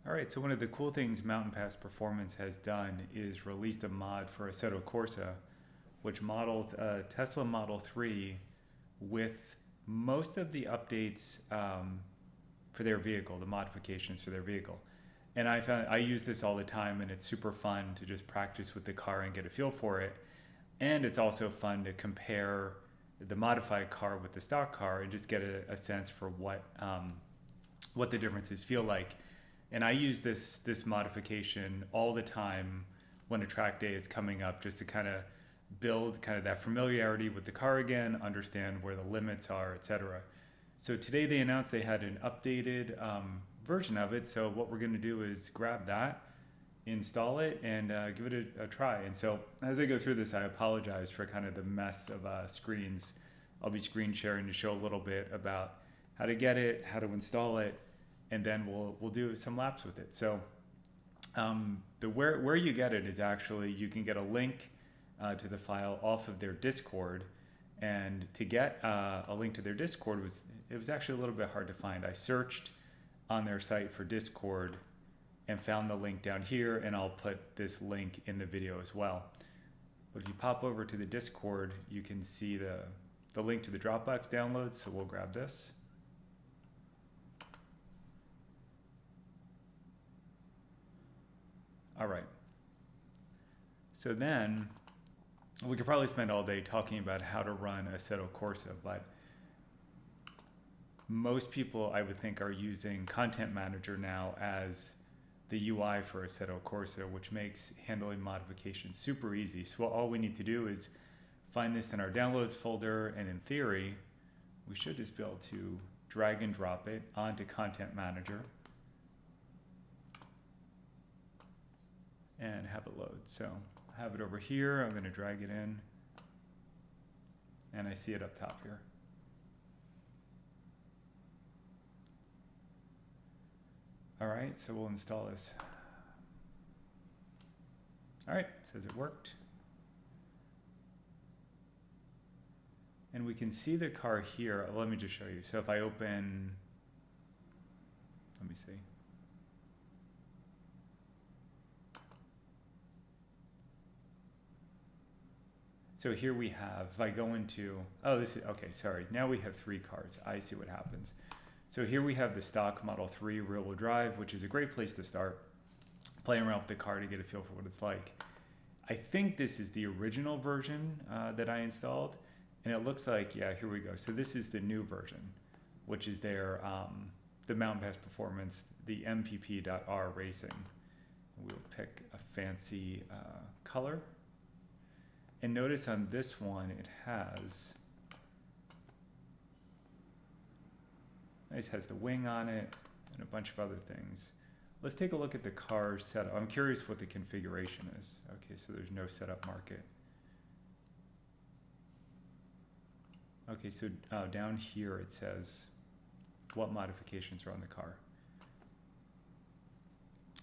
All right, so one of the cool things Mountain Pass Performance has done is released a mod for Assetto Corsa, which models a Tesla Model 3 with most of the updates for their vehicle, the modifications for their vehicle. And I use this all the time, and it's super fun to just practice with the car and get a feel for it. And it's also fun to compare the modified car with the stock car and just get a sense for what the differences feel like. And I use this modification all the time when a track day is coming up, just to kind of build kind of that familiarity with the car again, understand where the limits are, etc. So today they announced they had an updated version of it. So what we're going to do is grab that, install it, and give it a try. And so as I go through this, I apologize for kind of the mess of screens. I'll be screen sharing to show a little bit about how to get it, how to install it, and then we'll do some laps with it. So where you get it is actually, you can get a link to the file off of their Discord. And to get a link to their Discord was actually a little bit hard to find. I searched on their site for Discord and found the link down here, and I'll put this link in the video as well. But if you pop over to the Discord, you can see the link to the Dropbox download. So we'll grab this. All right. So then we could probably spend all day talking about how to run Assetto Corsa, but most people, I would think, are using Content Manager now as the UI for Assetto Corsa, which makes handling modifications super easy. So all we need to do is find this in our downloads folder, and in theory, we should just be able to drag and drop it onto Content Manager and have it load. So I have it over here. I'm going to drag it in, and I see it up top here. All right, so we'll install this. All right, says it worked. And we can see the car here. Let me just show you. So if I open, let me see. So here we have, if I go into, oh, this is, okay, sorry. Now we have 3 cars. I see what happens. So here we have the stock Model 3 rear-wheel drive, which is a great place to start playing around with the car to get a feel for what it's like. I think this is the original version that I installed, and it looks like, yeah, here we go. So this is the new version, which is their, the Mountain Pass Performance, the MPP.R Racing. We'll pick a fancy color. And notice on this one, it has the wing on it and a bunch of other things. Let's take a look at the car setup. I'm curious what the configuration is. Okay, so there's no setup market. Okay, so down here it says what modifications are on the car.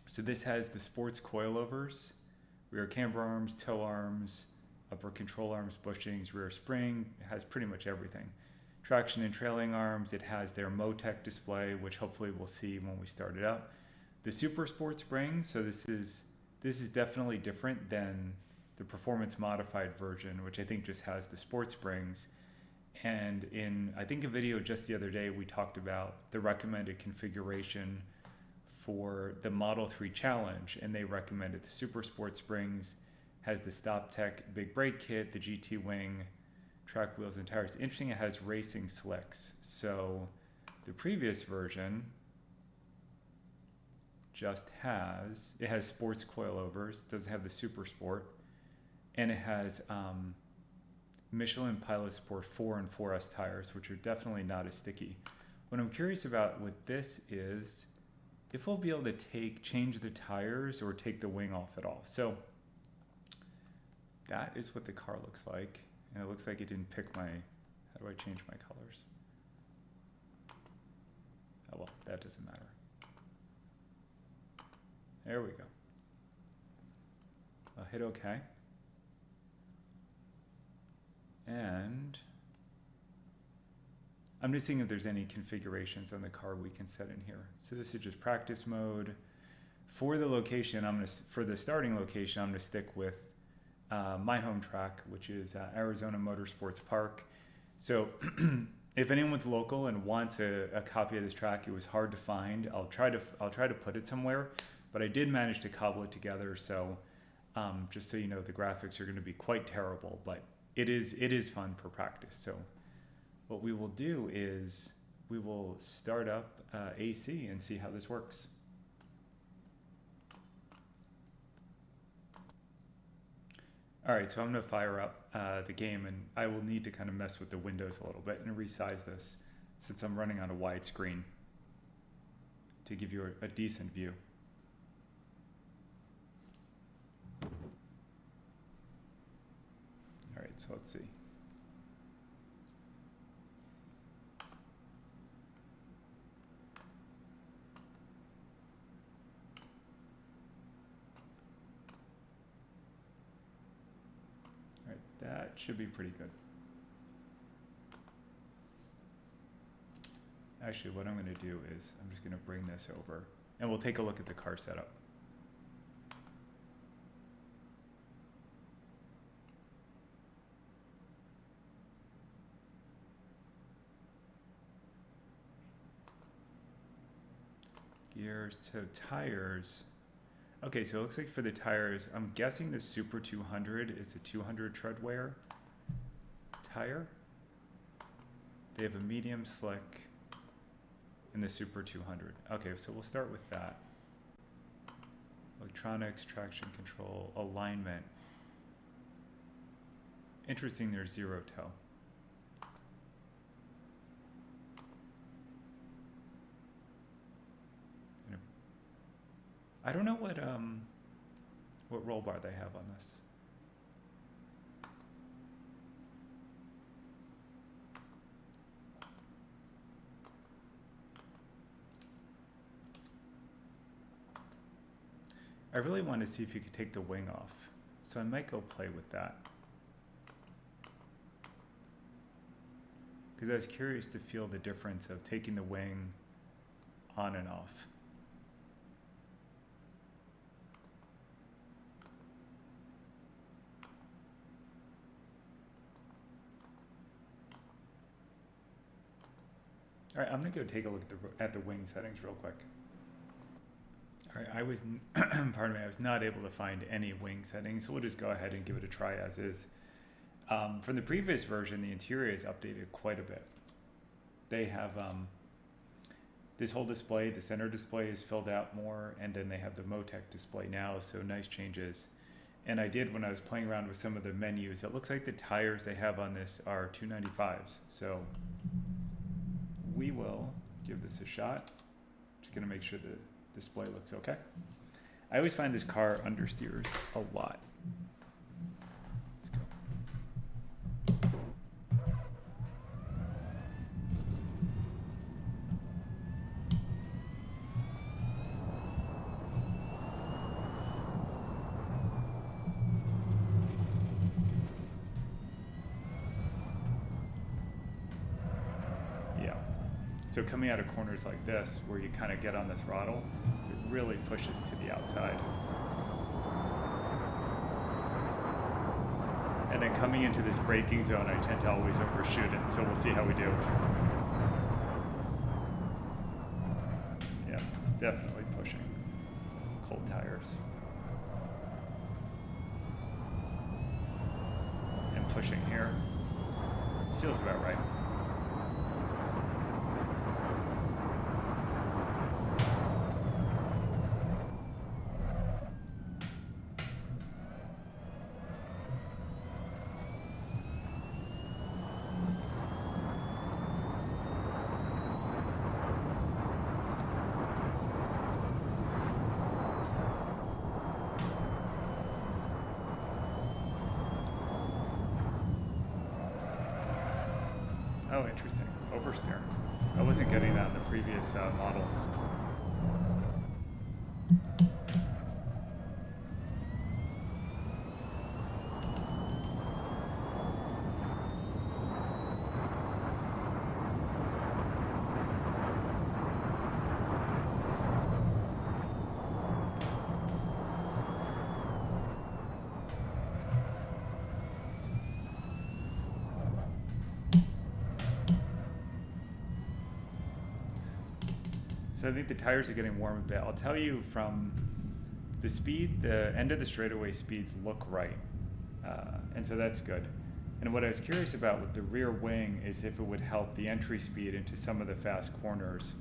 So this has the sports coilovers, rear camber arms, tow arms, upper control arms, bushings, rear spring. It has pretty much everything. Traction and trailing arms. It has their Motec display, which hopefully we'll see when we start it up. The Super Sport spring. So this is definitely different than the performance modified version, which I think just has the sport springs. And in, I think, a video just the other day, we talked about the recommended configuration for the Model 3 Challenge, and they recommended the Super Sport springs, has the StopTech big brake kit, the GT wing, track wheels and tires. Interesting, it has racing slicks. So the previous version just has, it has sports coilovers, doesn't have the Super Sport, and it has Michelin Pilot Sport 4 and 4S tires, which are definitely not as sticky. What I'm curious about with this is if we'll be able to change the tires or take the wing off at all. So that is what the car looks like. And it looks like it didn't pick my, how do I change my colors? Oh well, that doesn't matter. There we go. I'll hit OK. And I'm just seeing if there's any configurations on the car we can set in here. So this is just practice mode. For the location, for the starting location, I'm gonna stick with my home track, which is Arizona Motorsports Park. So if anyone's local and wants a copy of this track, it was hard to find. I'll try to put it somewhere, but I did manage to cobble it together. So just so you know, the graphics are going to be quite terrible, but it is fun for practice. So what we will do is we will start up AC and see how this works. All right, so I'm going to fire up the game, and I will need to kind of mess with the windows a little bit and resize this since I'm running on a wide screen to give you a decent view. All right, so let's see. That should be pretty good. Actually, what I'm going to do is I'm just going to bring this over and we'll take a look at the car setup. Gears to tires. Okay, so it looks like for the tires, I'm guessing the Super 200 is a 200 tread wear tire. They have a medium slick in the Super 200. Okay, so we'll start with that. Electronics, traction control, alignment. Interesting, there's zero toe. I don't know what roll bar they have on this. I really want to see if you could take the wing off, so I might go play with that. Because I was curious to feel the difference of taking the wing on and off. All right, I'm gonna go take a look at the wing settings real quick. All right, I was, pardon me, I was not able to find any wing settings, so we'll just go ahead and give it a try as is. From the previous version, the interior is updated quite a bit. They have this whole display, the center display is filled out more, and then they have the Motec display now, so nice changes. And I did, when I was playing around with some of the menus, it looks like the tires they have on this are 295s, so we will give this a shot. Just gonna make sure the display looks okay. I always find this car understeers a lot. Let's go. Yeah. So coming out of corners like this, where you kind of get on the throttle, it really pushes to the outside. And then coming into this braking zone, I tend to always overshoot it, so we'll see how we do. Yeah, definitely pushing. Cold tires. And pushing here. Feels about right. Oh, interesting. Oversteer. I wasn't getting that in the previous models. So I think the tires are getting warm a bit. I'll tell you from the speed, the end of the straightaway speeds look right. And so that's good. And what I was curious about with the rear wing is if it would help the entry speed into some of the fast corners.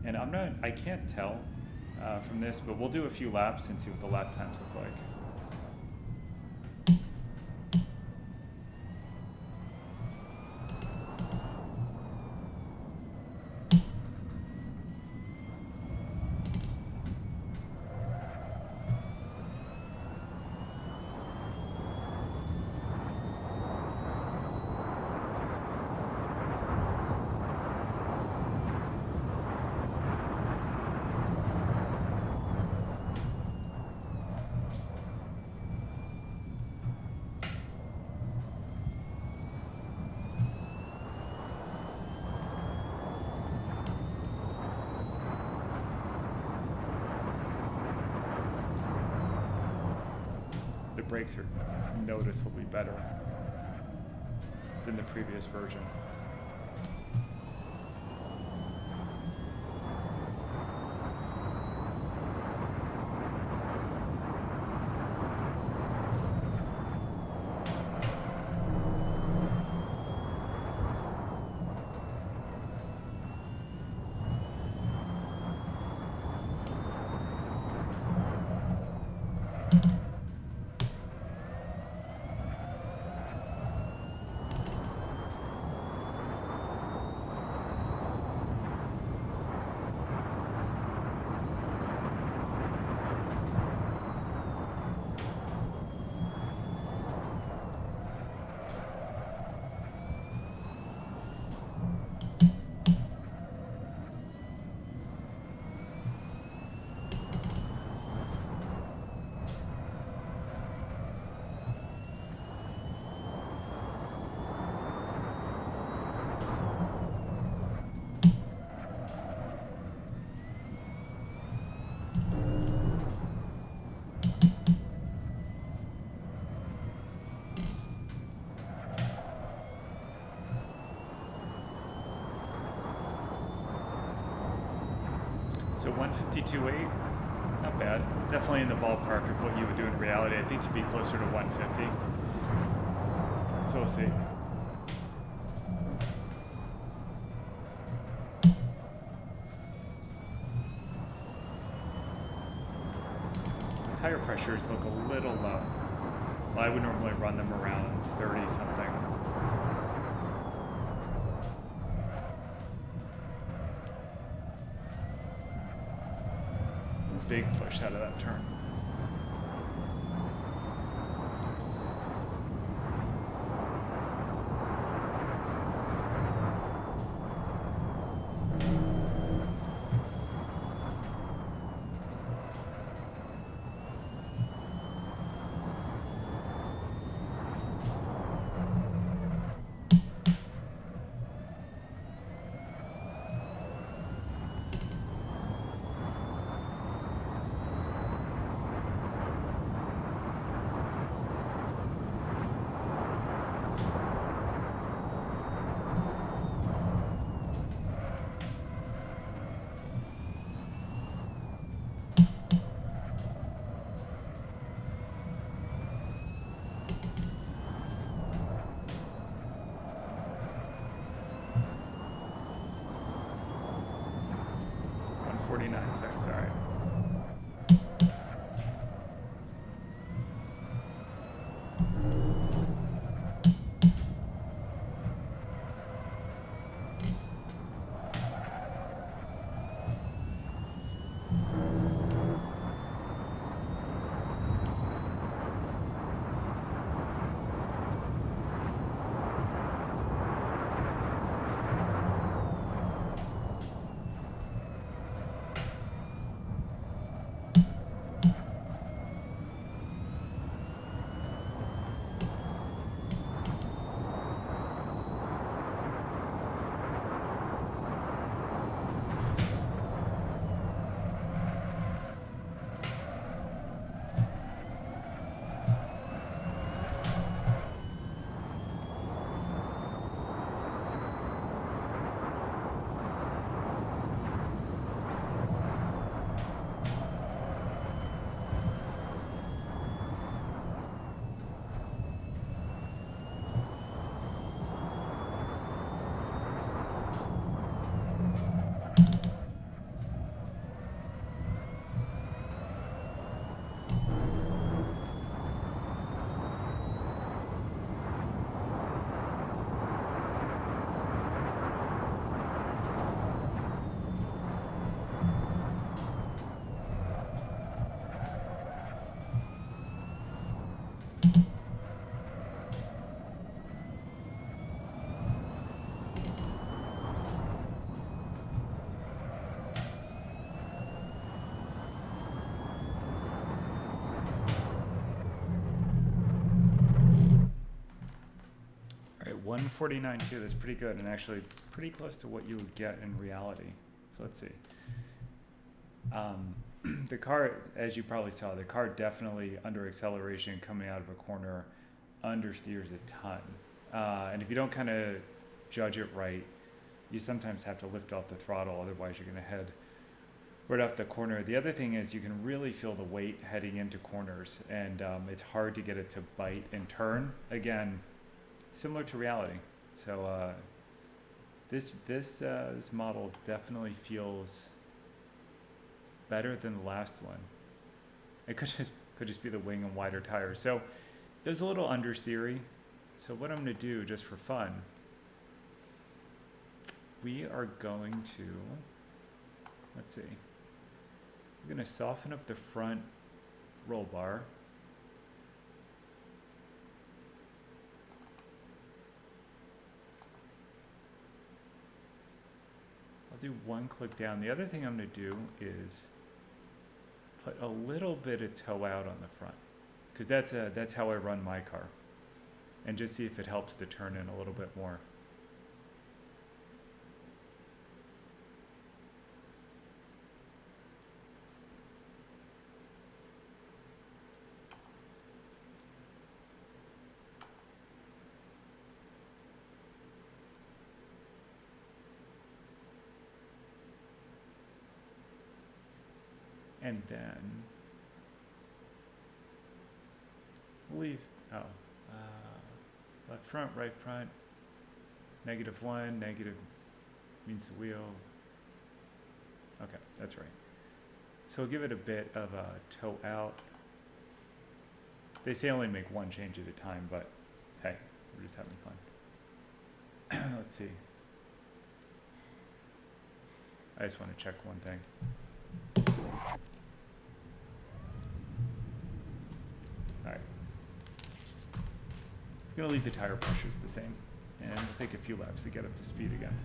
And I can't tell from this, but we'll do a few laps and see what the lap times look like. The brakes are noticeably better than the previous version. So 152.8, not bad. Definitely in the ballpark of what you would do in reality. I think you'd be closer to 150. So we'll see. Tire pressures look a little low. Well, I would normally run them around 30 something. Big push out of that turn. Seconds, all right. Alright, 149.2, that's pretty good, and actually pretty close to what you would get in reality. So let's see. The car, as you probably saw, the car definitely under acceleration coming out of a corner understeers a ton. And if you don't kind of judge it right, you sometimes have to lift off the throttle, otherwise you're going to head right off the corner. The other thing is you can really feel the weight heading into corners, and it's hard to get it to bite and turn. Again, similar to reality. So this model definitely feels better than the last one. It could just be the wing and wider tires. So it was a little understeery. So what I'm going to do, just for fun, we are going to, let's see, I'm going to soften up the front roll bar. I'll do one click down. The other thing I'm going to do is put a little bit of toe out on the front, because that's how I run my car, and just see if it helps to turn in a little bit more. And then we'll leave, left front, right front, -1, negative means the wheel. Okay, that's right. So we'll give it a bit of a toe out. They say only make one change at a time, but hey, we're just having fun. Let's see. I just want to check one thing. Alright. I'm going to leave the tire pressures the same, and we'll take a few laps to get up to speed again.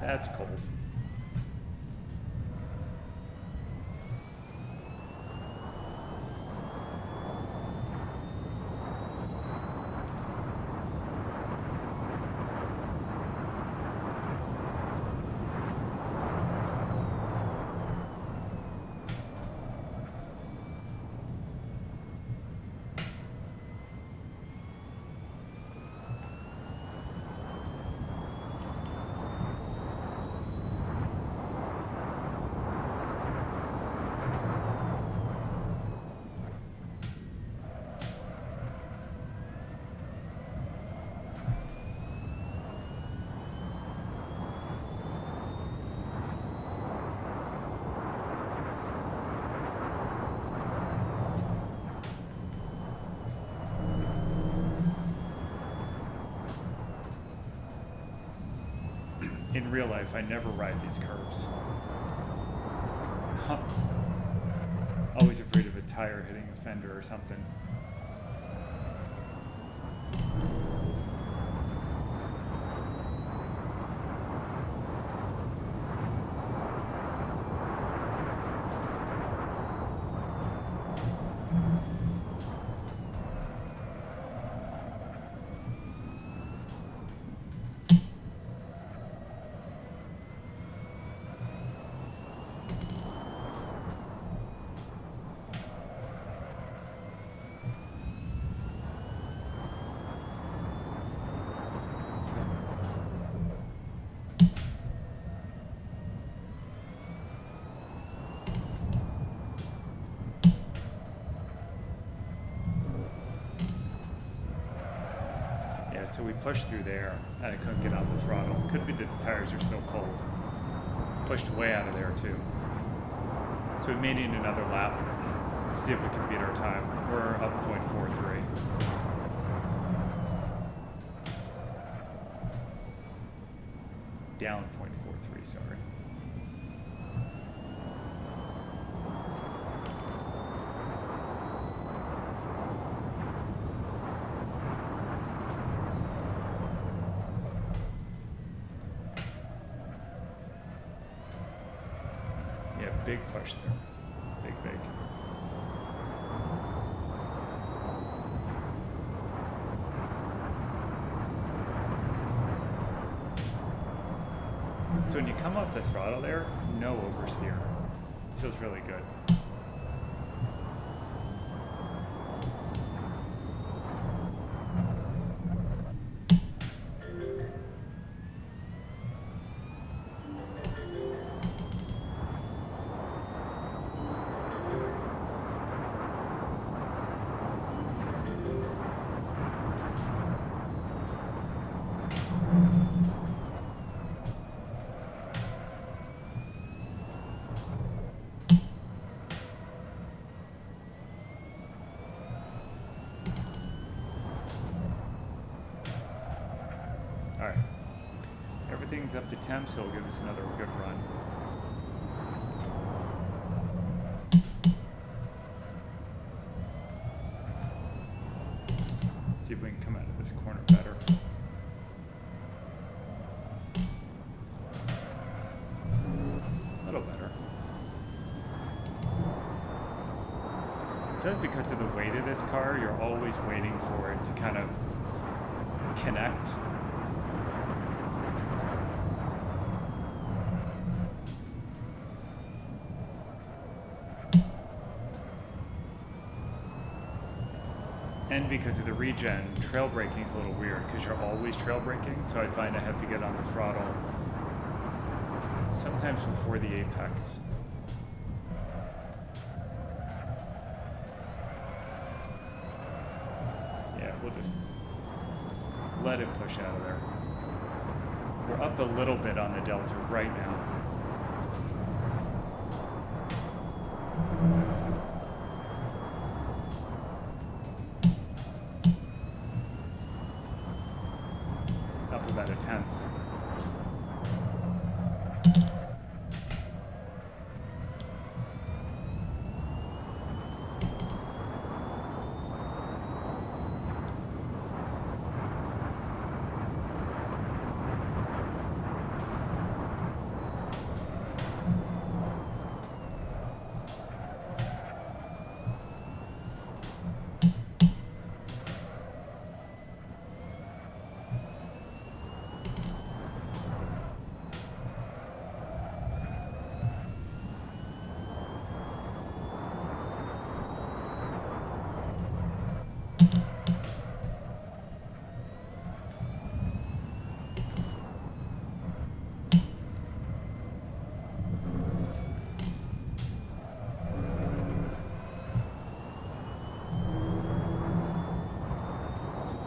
That's cold. In real life, I never ride these curbs. Always afraid of a tire hitting a fender or something. So we pushed through there, and I couldn't get on the throttle. Could be that the tires are still cold. Pushed way out of there too. So we made it another lap. Let's see if we can beat our time. We're up 0.43. Down 0.43, sorry. big push there. Big. So when you come off the throttle there, no oversteer. Feels really good. Alright, everything's up to temp, so we'll give this another good run. See if we can come out of this corner better. A little better. I feel like because of the weight of this car, you're always waiting for it to kind of connect. And because of the regen, trail braking is a little weird because you're always trail braking, so I find I have to get on the throttle sometimes before the apex. Yeah, we'll just let it push out of there. We're up a little bit on the delta right now. Up about a tenth.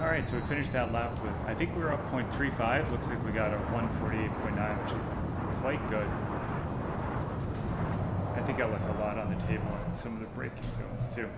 All right, so we finished that lap with, I think we were up 0.35. Looks like we got a 148.9, which is quite good. I think I left a lot on the table in some of the braking zones too.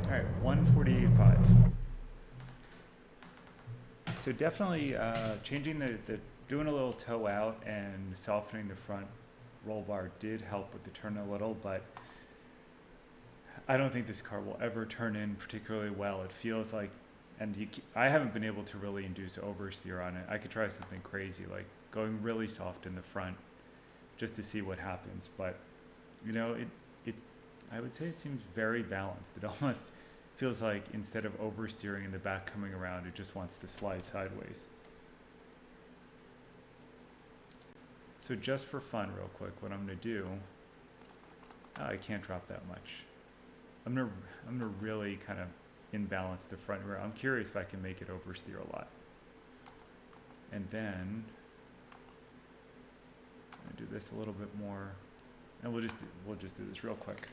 All right, 148.5. So definitely changing doing a little toe out and softening the front roll bar did help with the turn a little, but I don't think this car will ever turn in particularly well. It feels like and I haven't been able to really induce oversteer on it. I could try something crazy like going really soft in the front just to see what happens. But you know, I would say it seems very balanced. It almost feels like instead of oversteering in the back coming around, it just wants to slide sideways. So just for fun, real quick, what I'm gonna do, I can't drop that much. I'm gonna really kind of imbalance the front rear. I'm curious if I can make it oversteer a lot. And then I'm gonna do this a little bit more, and we'll just do this real quick.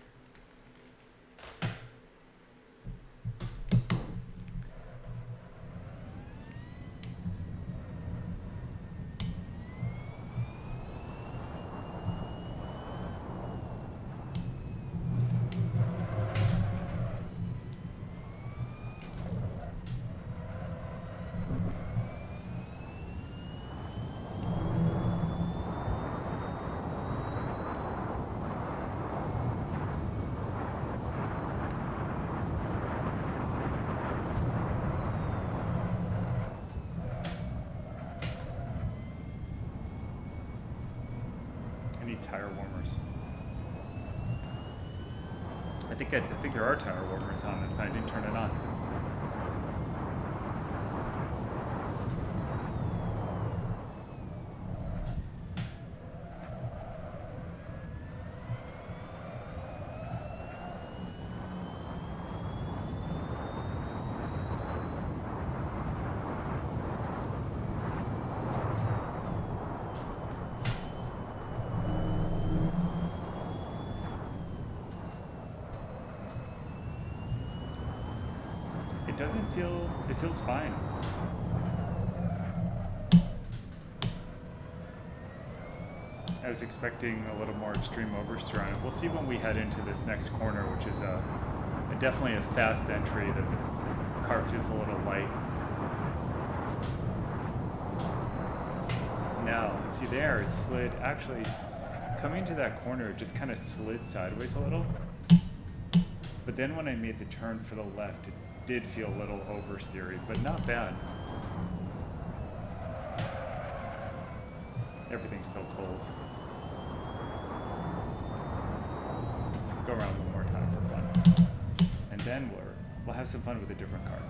Tire warmers. I think there are tire warmers on this, and I didn't turn it on. It feels fine. I was expecting a little more extreme oversteer on it. We'll see when we head into this next corner, which is definitely a fast entry that the car feels a little light. Now, see there, it slid, actually, coming to that corner, it just kind of slid sideways a little. But then when I made the turn for the left, it did feel a little oversteery, but not bad. Everything's still cold. Go around one more time for fun. And then we'll have some fun with a different car.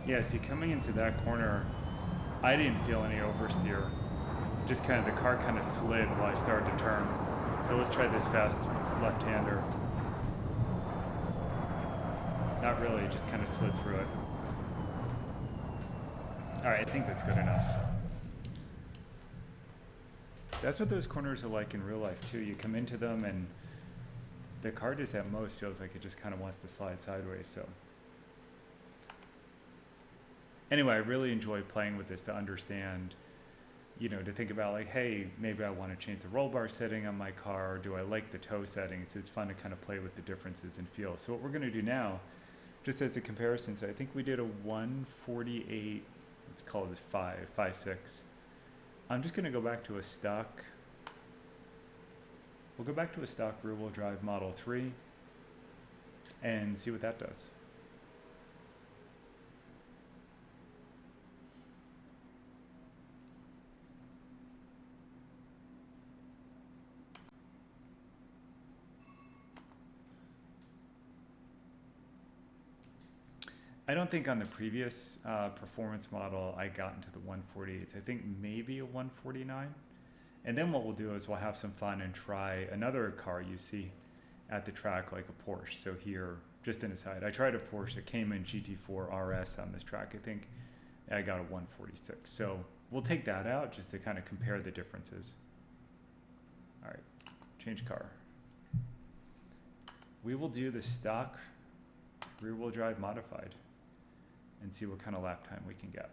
Yeah, see, coming into that corner, I didn't feel any oversteer. Just kind of, the car kind of slid while I started to turn. So let's try this fast left-hander. Not really, just kind of slid through it. All right, I think that's good enough. That's what those corners are like in real life too. You come into them and the car just at most feels like it just kind of wants to slide sideways, so. Anyway, I really enjoy playing with this to understand, you know, to think about like, hey, maybe I want to change the roll bar setting on my car, or do I like the toe settings? It's fun to kind of play with the differences and feel. So what we're going to do now, just as a comparison, so I think we did a 148, let's call this 5.6. I'm just going to go back to a stock, we'll go back to a stock rear-wheel drive Model 3 and see what that does. I don't think on the previous performance model I got into the 148s. I think maybe a 149. And then what we'll do is we'll have some fun and try another car you see at the track, like a Porsche. So here just an aside, I tried a Porsche Cayman GT4 RS on this track. I think I got a 146. So we'll take that out just to kind of compare the differences. All right, change car. We will do the stock rear-wheel drive modified and see what kind of lap time we can get.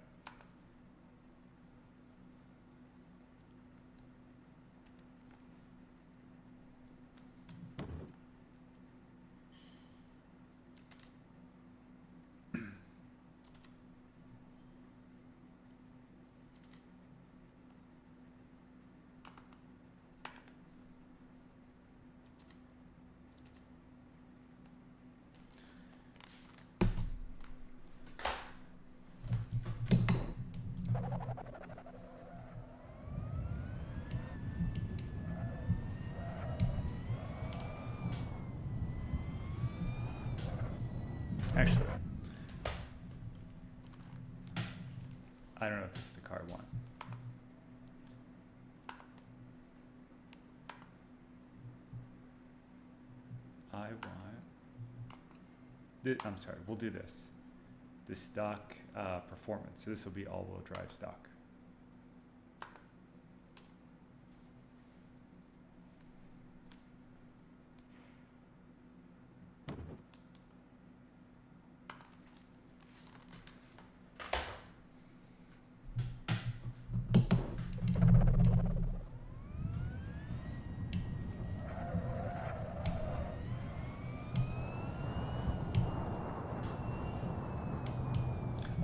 Actually, I don't know if this is the car I want. I'm sorry, we'll do this. The stock performance. So this will be all-wheel drive stock.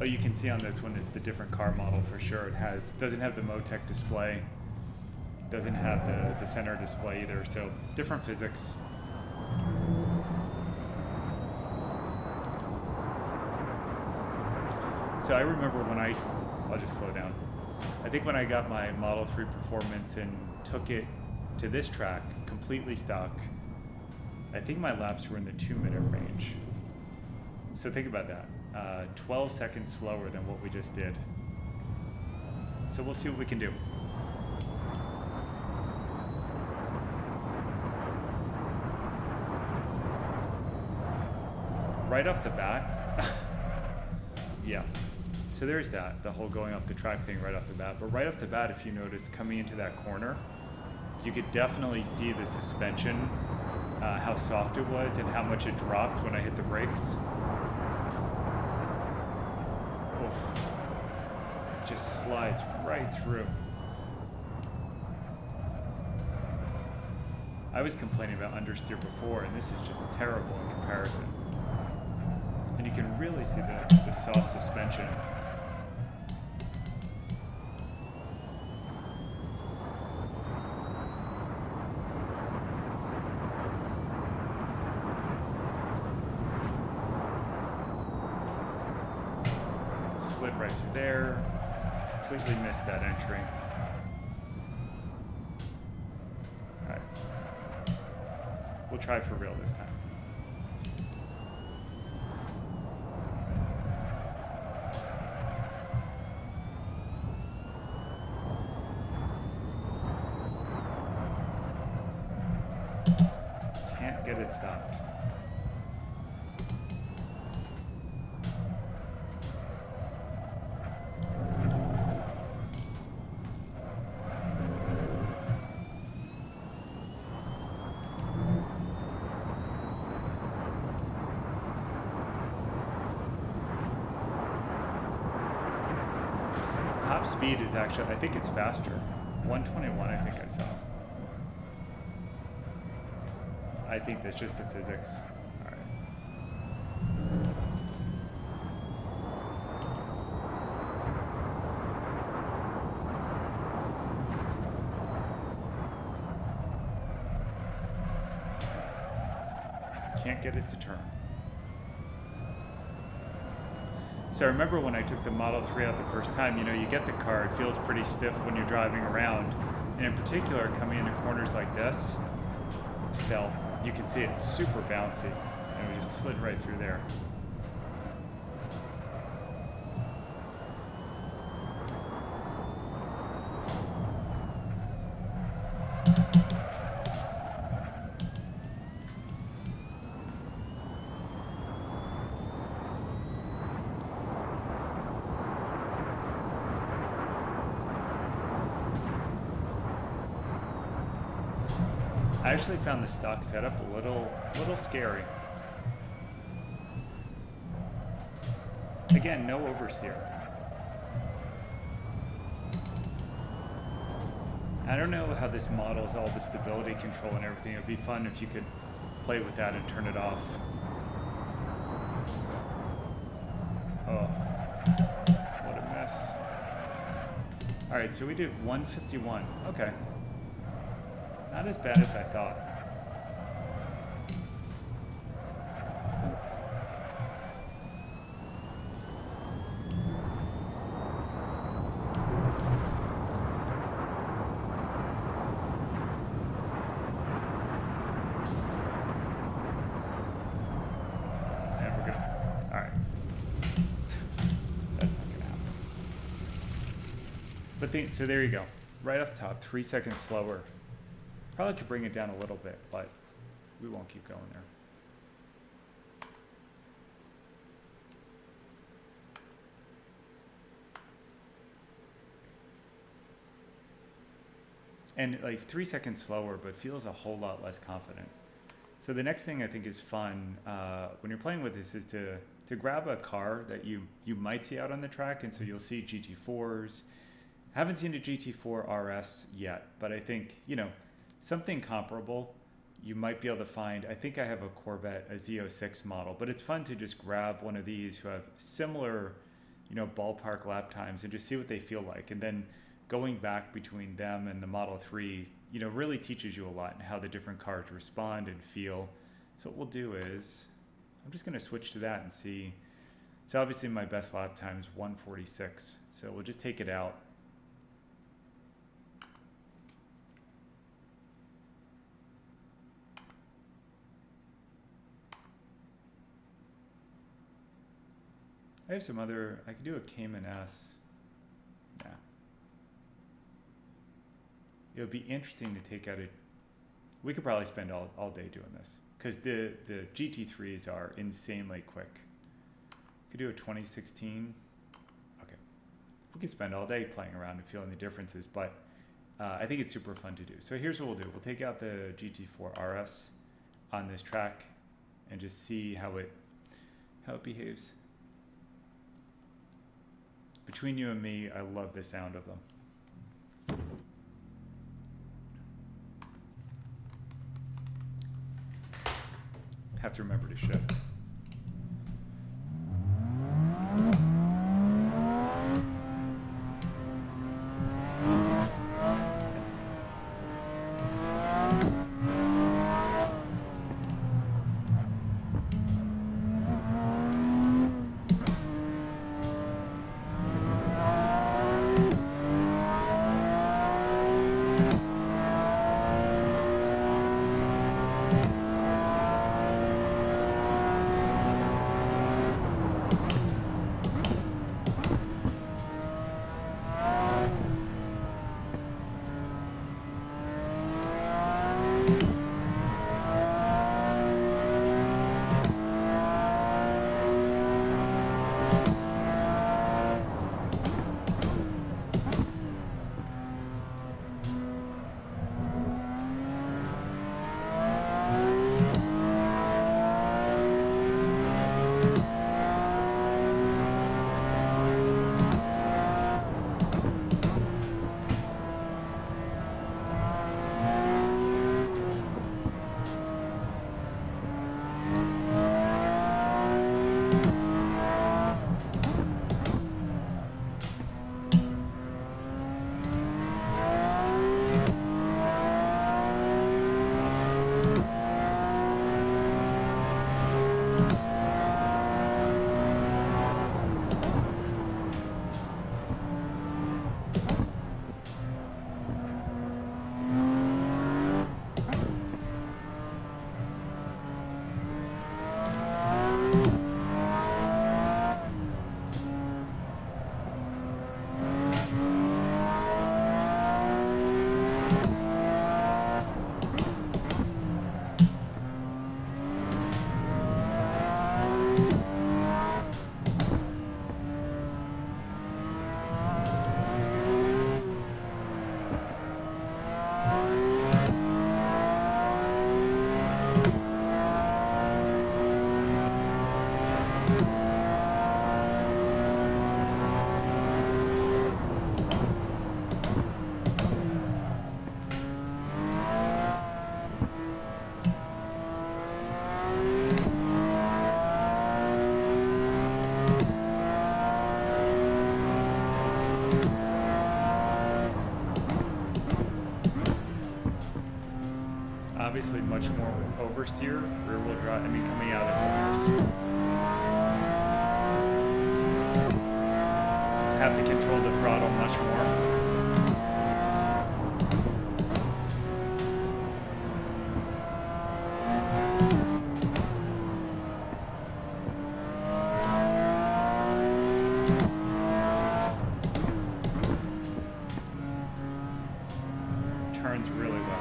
Oh, you can see on this one it's the different car model for sure. It doesn't have the Motec display, doesn't have the center display either, so different physics. So I remember when I'll just slow down. I think when I got my Model 3 Performance and took it to this track, completely stock, I think my laps were in the 2-minute range. So think about that. 12 seconds slower than what we just did. So we'll see what we can do. Right off the bat, yeah. So there's that, the whole going off the track thing right off the bat. But right off the bat, if you notice, coming into that corner, you could definitely see the suspension, how soft it was and how much it dropped when I hit the brakes. Just slides right through. I was complaining about understeer before, and this is just terrible in comparison. And you can really see the soft suspension. Slid right through there. Completely missed that entry. All right. We'll try for real this time. Can't get it stopped. Top speed is actually, I think it's faster. 121, I think I saw. I think that's just the physics. All right. Can't get it to turn. So I remember when I took the Model 3 out the first time, you know, you get the car, it feels pretty stiff when you're driving around. And in particular, coming into corners like this, you can see it's super bouncy. And we just slid right through there. I actually found the stock setup a little scary. Again, no oversteer. I don't know how this models all the stability control and everything. It would be fun if you could play with that and turn it off. Oh, what a mess. All right, so we did 151. Okay. Not as bad as I thought. And we're good. All right. That's not gonna happen. But so there you go. Right off the top, 3 seconds slower. Probably could bring it down a little bit, but we won't keep going there. And like 3 seconds slower, but feels a whole lot less confident. So the next thing I think is fun when you're playing with this is to grab a car that you might see out on the track. And so you'll see GT4s. I haven't seen a GT4 RS yet, but I think, you know, something comparable you might be able to find. I think I have a Corvette, a Z06 model, but it's fun to just grab one of these who have similar, you know, ballpark lap times and just see what they feel like. And then going back between them and the Model 3, you know, really teaches you a lot in how the different cars respond and feel. So what we'll do is, I'm just going to switch to that and see. So obviously my best lap time is 146. So we'll just take it out. I have some other, I could do a Cayman S. Yeah. It would be interesting to take out we could probably spend all day doing this because the GT3s are insanely quick. Could do a 2016. Okay. We could spend all day playing around and feeling the differences, but I think it's super fun to do. So here's what we'll do. We'll take out the GT4 RS on this track and just see how it behaves. Between you and me, I love the sound of them. Have to remember to shift. Obviously much more oversteer, rear wheel drive, I mean coming out of the corners. Have to control the throttle much more. Turns really well.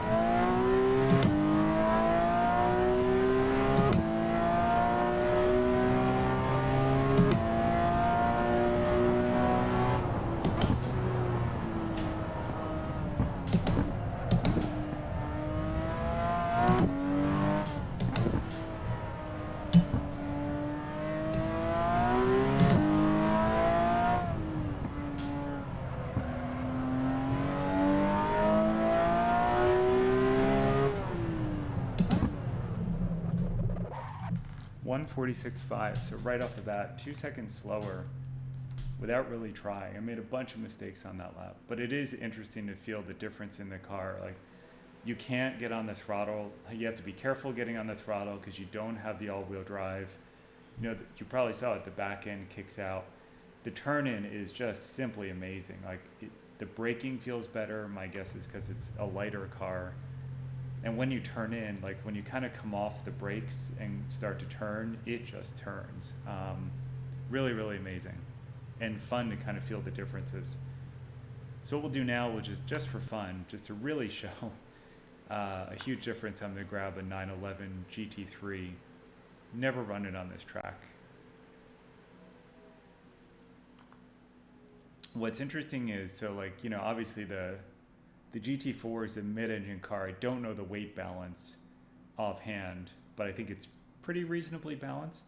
.146.5, so right off the bat, 2 seconds slower without really trying. I made a bunch of mistakes on that lap, but it is interesting to feel the difference in the car. Like, you can't get on the throttle. You have to be careful getting on the throttle because you don't have the all-wheel drive. You know, you probably saw it, the back end kicks out. The turn-in is just simply amazing. Like, the braking feels better. My guess is because it's a lighter car. And when you turn in, like when you kind of come off the brakes and start to turn, it just turns. Really, really amazing and fun to kind of feel the differences. So what we'll do now, which is just for fun, just to really show a huge difference, I'm going to grab a 911 GT3. Never run it on this track. What's interesting is, so like, you know, obviously the GT4 is a mid-engine car. I don't know the weight balance offhand, but I think it's pretty reasonably balanced.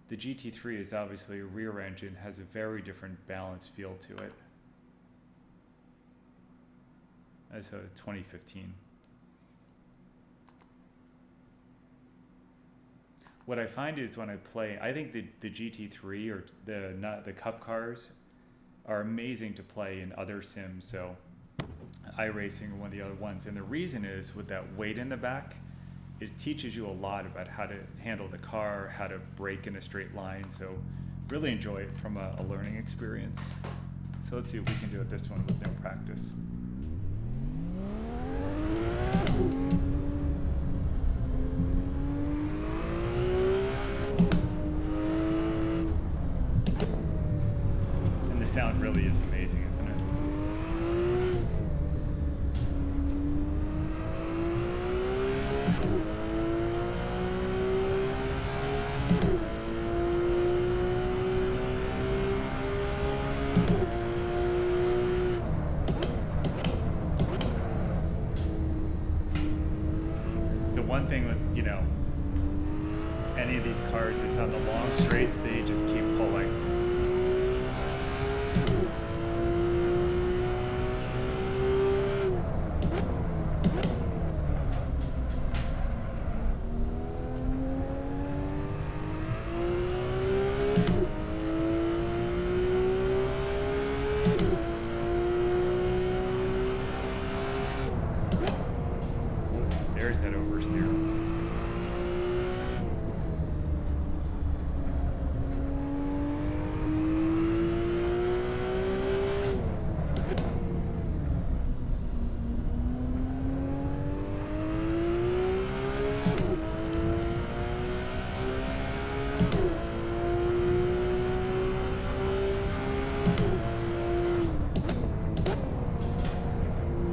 The GT3 is obviously a rear engine, has a very different balance feel to it. As a 2015. What I find is when I play, I think the GT3 or the Cup cars are amazing to play in other sims. So iRacing or one of the other ones, and the reason is with that weight in the back, it teaches you a lot about how to handle the car, how to brake in a straight line. So really enjoy it from a learning experience. So let's see if we can do it this one with no practice. And the sound really is amazing, isn't it? One thing with, you know, any of these cars is on the long straights, they just keep pulling. There's that oversteer.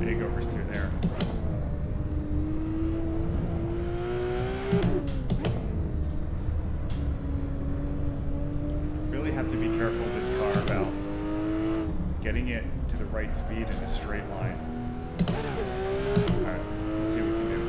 Big oversteer there. Really have to be careful with this car about getting it to the right speed in a straight line. Alright, let's see what we can do.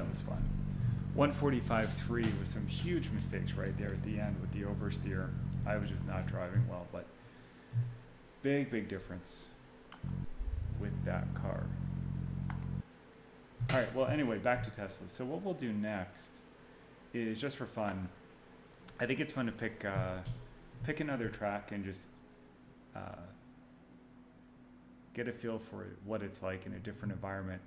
Was fun. 145.3 with some huge mistakes right there at the end with the oversteer. I was just not driving well, but big difference with that car. All right, well, anyway, back to Tesla. So what we'll do next is, just for fun, I think it's fun to pick another track and just get a feel for what it's like in a different environment.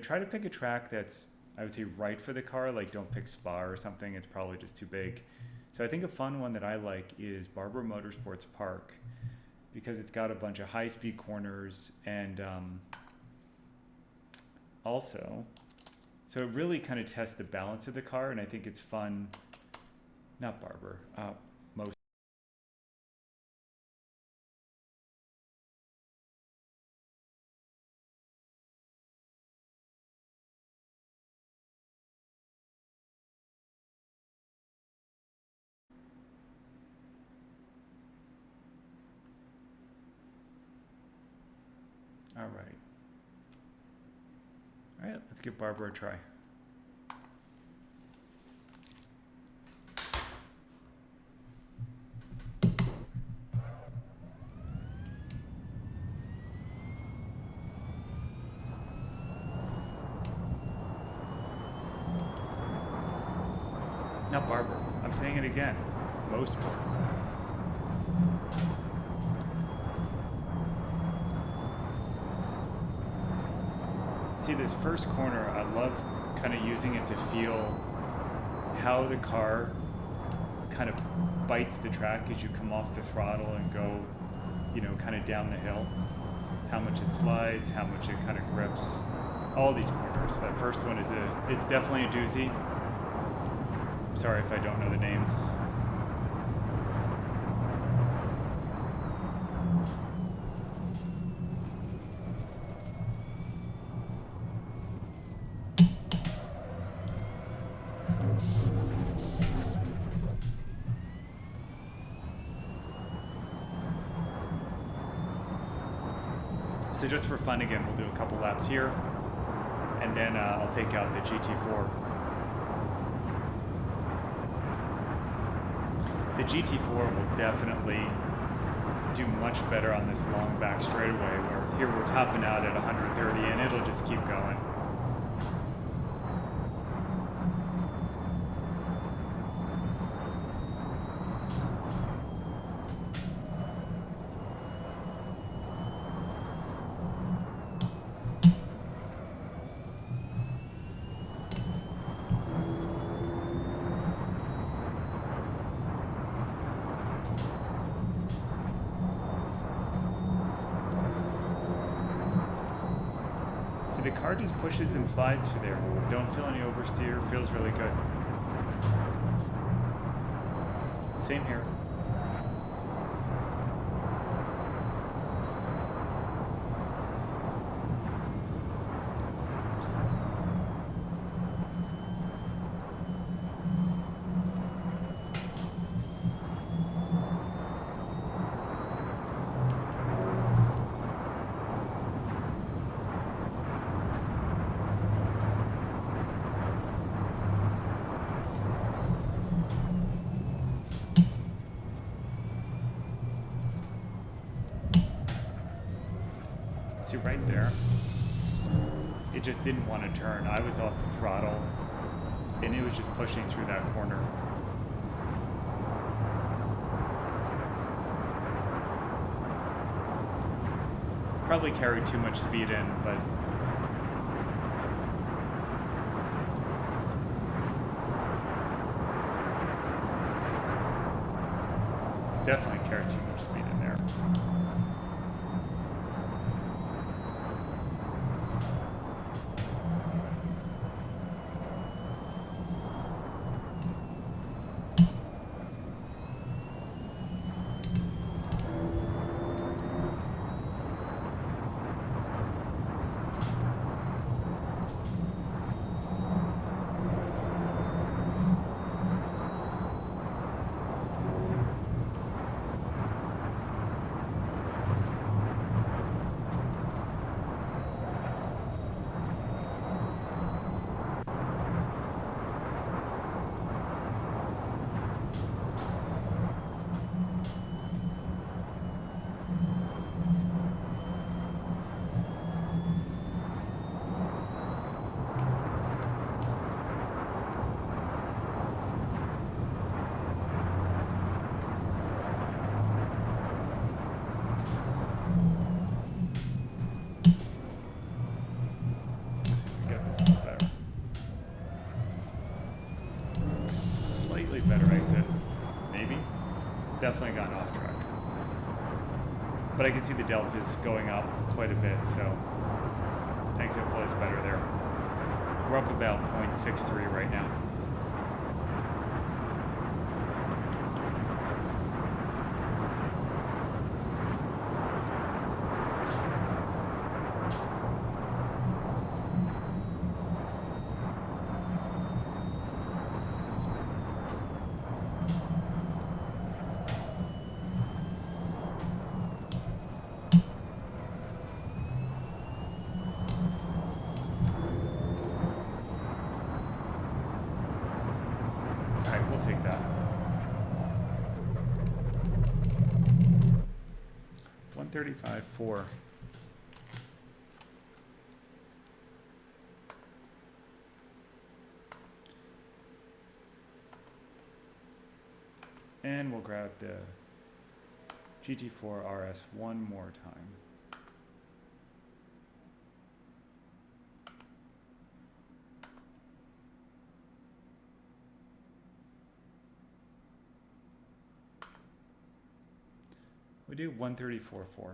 Try to pick a track that's, I would say, right for the car. Like, don't pick Spa or something. It's probably just too big. So I think a fun one that I like is Barber Motorsports Park, because it's got a bunch of high-speed corners and also, so it really kind of tests the balance of the car, and I think it's fun. Not Barber, most. All right, let's give Barber a try. Not Barber. I'm saying it again. Mosport. See, this first corner, I love kind of using it to feel how the car kind of bites the track as you come off the throttle and go, kind of down the hill. How much it slides, how much it kind of grips. All these corners. That first one is definitely a doozy. Sorry if I don't know the names. So just for fun again, we'll do a couple laps here, and then I'll take out the GT4. The GT4 will definitely do much better on this long back straightaway, where here we're topping out at 130 and it'll just keep going. The car just pushes and slides through there. Don't feel any oversteer, feels really good. Same here. See right there? It just didn't want to turn. I was off the throttle, and it was just pushing through that corner. Probably carried too much speed in, but definitely carried too much speed in there. Definitely gotten off track. But I can see the deltas going up quite a bit, so exit was better there. We're up about 0.63 right now. Take that. 135.4. And we'll grab the GT4 RS one more time. We do 134.4.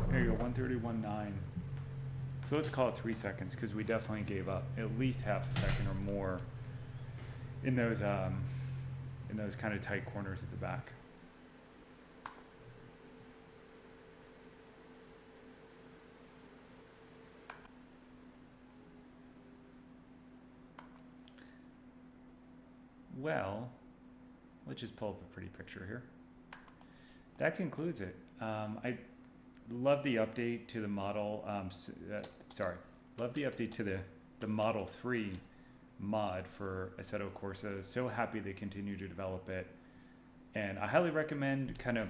There you go, 131.9. So let's call it 3 seconds, because we definitely gave up at least half a second or more in those kind of tight corners at the back. Well, let's just pull up a pretty picture here. That concludes it. I love the update to the model. Love the update to the Model 3 mod for Assetto Corsa. So happy they continue to develop it, and I highly recommend kind of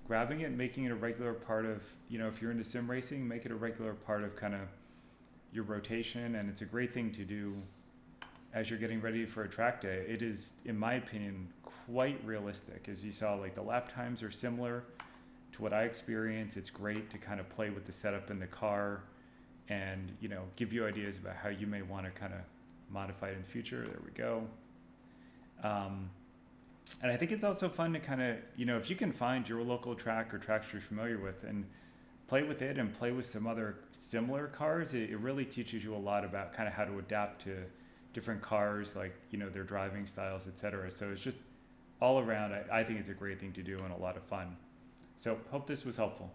grabbing it and making it a regular part of, if you're into sim racing, make it a regular part of kind of your rotation. And it's a great thing to do as you're getting ready for a track day. It is, in my opinion, quite realistic. As you saw, like, the lap times are similar to what I experience. It's great to kind of play with the setup in the car and, give you ideas about how you may want to kind of modify it in the future. There we go. And I think it's also fun to kind of, if you can find your local track or tracks you're familiar with and play with it and play with some other similar cars, it really teaches you a lot about kind of how to adapt to different cars, like, their driving styles, etc. So it's just all around, I think it's a great thing to do and a lot of fun. So hope this was helpful.